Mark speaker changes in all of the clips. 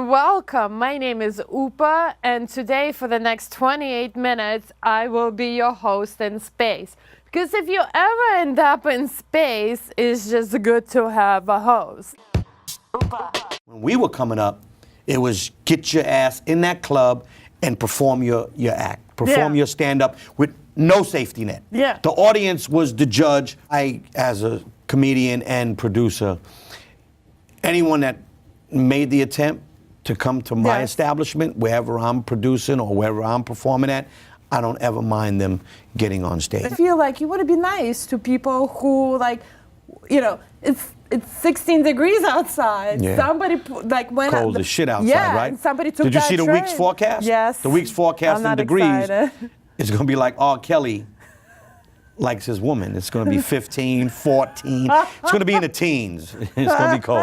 Speaker 1: Welcome. My name is Upa, and today for the next 28 minutes, I will be your host in space. Because if you ever end up in space, it's just good to have a host.
Speaker 2: Upa. When we were coming up, it was get your ass in that club and perform your act, perform your stand-up with no safety net.
Speaker 1: Yeah.
Speaker 2: The audience was the judge. I, as a comedian and producer, anyone that made the attempt to come to my establishment, wherever I'm producing or wherever I'm performing at, I don't ever mind them getting on stage.
Speaker 1: I feel like you want to be nice to people who, like, you know, it's 16 degrees outside.
Speaker 2: Yeah.
Speaker 1: Somebody went out.
Speaker 2: Cold as shit outside, right?
Speaker 1: And somebody took
Speaker 2: Did you
Speaker 1: that
Speaker 2: see the
Speaker 1: train.
Speaker 2: week's forecast?
Speaker 1: Yes.
Speaker 2: The week's forecast in degrees.
Speaker 1: Excited.
Speaker 2: It's going to be like R. Kelly likes his woman. It's going to be 15, 14. It's going to be in the teens. It's going to be cold.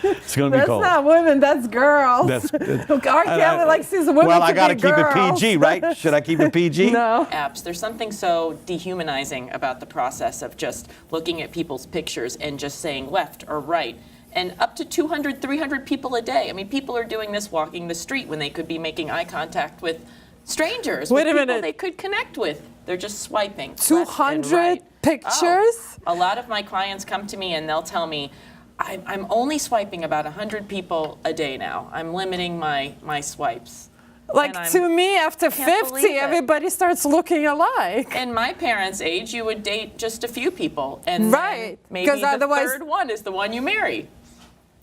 Speaker 2: It's going to be cold.
Speaker 1: That's not women, that's girls. R. Kelly likes his women.
Speaker 2: Well, I got to keep
Speaker 1: girls.
Speaker 2: it PG, right? Should I keep it PG?
Speaker 1: No.
Speaker 3: Apps. There's something so dehumanizing about the process of just looking at people's pictures and just saying left or right. And up to 200, 300 people a day. I mean, people are doing this walking the street when they could be making eye contact with strangers,
Speaker 1: Wait
Speaker 3: with
Speaker 1: a
Speaker 3: people
Speaker 1: minute.
Speaker 3: they could connect with. They're just swiping.
Speaker 1: 200
Speaker 3: right.
Speaker 1: pictures?
Speaker 3: Oh, a lot of my clients come to me and they'll tell me, I'm only swiping about 100 people a day now. I'm limiting my swipes.
Speaker 1: Like, to me, after 50, everybody starts looking alike.
Speaker 3: In my parents' age, you would date just a few people, and
Speaker 1: right.
Speaker 3: then maybe the third one is the one you marry.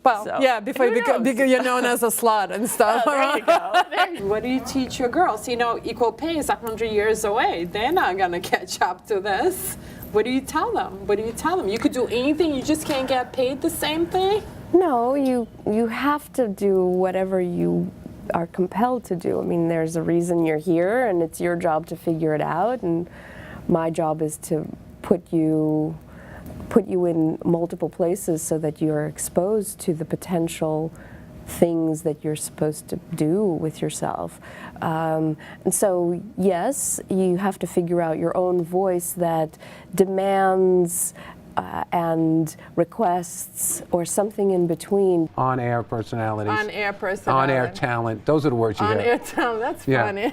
Speaker 1: Well,
Speaker 3: so,
Speaker 1: yeah, before you're known as a slut and stuff.
Speaker 3: Oh, there you go.
Speaker 1: What do you teach your girls? You know, equal pay is 100 years away. They're not going to catch up to this. What do you tell them? What do you tell them? You could do anything, you just can't get paid the same thing?
Speaker 4: No, you have to do whatever you are compelled to do. I mean, there's a reason you're here, and it's your job to figure it out, and my job is to put you in multiple places so that you're exposed to the potential things that you're supposed to do with yourself. And so, yes, you have to figure out your own voice that demands and requests or something in between.
Speaker 5: On-air personalities.
Speaker 1: On-air personality.
Speaker 5: On-air talent. Those are the words you hear.
Speaker 1: On-air talent, that's funny.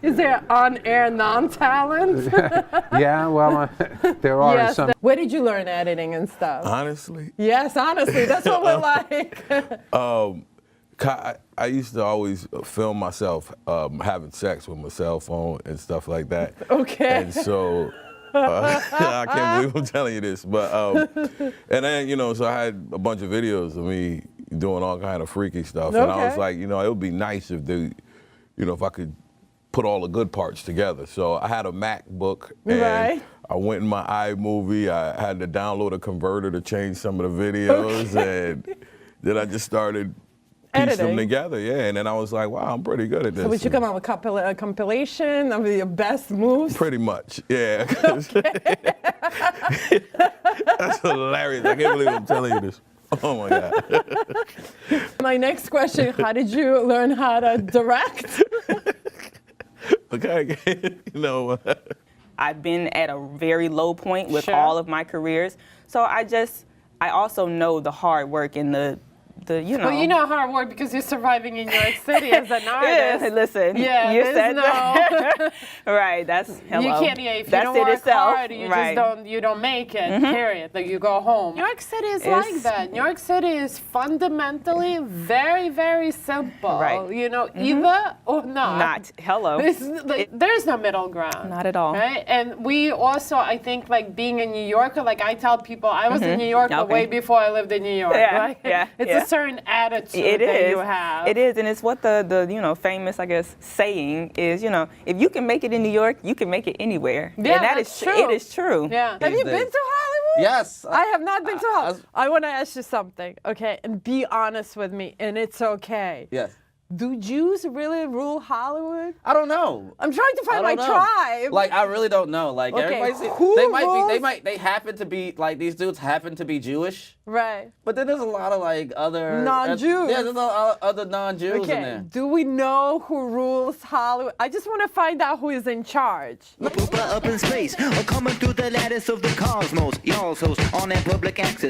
Speaker 1: Is there on-air non-talent?
Speaker 5: Yeah, well, there are
Speaker 1: yes,
Speaker 5: some.
Speaker 1: Where did you learn editing and stuff?
Speaker 6: Honestly?
Speaker 1: Yes, honestly, that's what we're like.
Speaker 6: I used to always film myself having sex with my cell phone and stuff like that.
Speaker 1: Okay.
Speaker 6: And so, I can't believe I'm telling you this, but, and then, you know, so I had a bunch of videos of me doing all kind of freaky stuff.
Speaker 1: Okay.
Speaker 6: And I was like, you know, it would be nice if if I could put all the good parts together. So I had a MacBook, and I went in my iMovie. I had to download a converter to change some of the videos, and then I just started piece them together, and then I was like, wow, I'm pretty good at this.
Speaker 1: So would you come out with a compilation of your best moves?
Speaker 6: Pretty much, yeah. That's hilarious. I can't believe I'm telling you this. Oh my God.
Speaker 1: My next question, how did you learn how to direct?
Speaker 6: Okay, you know.
Speaker 7: I've been at a very low point with all of my careers. So I also know the hard work and the you know.
Speaker 1: Well, you know hard work because you're surviving in New York City as an artist.
Speaker 7: Yeah, listen,
Speaker 1: you said
Speaker 7: that. Right, that's hello.
Speaker 1: You can't, if you
Speaker 7: that's
Speaker 1: don't
Speaker 7: it
Speaker 1: work
Speaker 7: itself.
Speaker 1: hard, you don't make it, period. Like, you go home. New York City is like that. New York City is fundamentally very, very simple.
Speaker 7: Right.
Speaker 1: You know, either or not.
Speaker 7: Not, hello.
Speaker 1: There's no middle ground.
Speaker 7: Not at all.
Speaker 1: Right? And we also, I think, like, being a New Yorker, like I tell people, I was in New York way before I lived in New York.
Speaker 7: Yeah,
Speaker 1: it's a certain attitude that you have.
Speaker 7: It is, and it's what the you know, famous, I guess, saying is, you know, if you can make it in New York, you can make it anywhere.
Speaker 1: Yeah,
Speaker 7: and
Speaker 1: that's true.
Speaker 7: It is true.
Speaker 1: Yeah. Have you been to Hollywood?
Speaker 8: Yes.
Speaker 1: I have not been to Hollywood. I want to ask you something, okay? And be honest with me, and it's okay.
Speaker 8: Yes.
Speaker 1: Do Jews really rule Hollywood?
Speaker 8: I don't know.
Speaker 1: I'm trying to find my tribe.
Speaker 8: Like, I really don't know. Like,
Speaker 1: okay,
Speaker 8: everybody, they happen to be, like, these dudes happen to be Jewish.
Speaker 1: Right.
Speaker 8: But then there's a lot of, like, other
Speaker 1: non-Jews.
Speaker 8: Yeah, there's a lot of other non-Jews in there.
Speaker 1: Do we know who rules Hollywood? I just want to find out who is in charge.
Speaker 9: Upa up in space, or coming through the lattice of the cosmos. Y'all's host on that public access.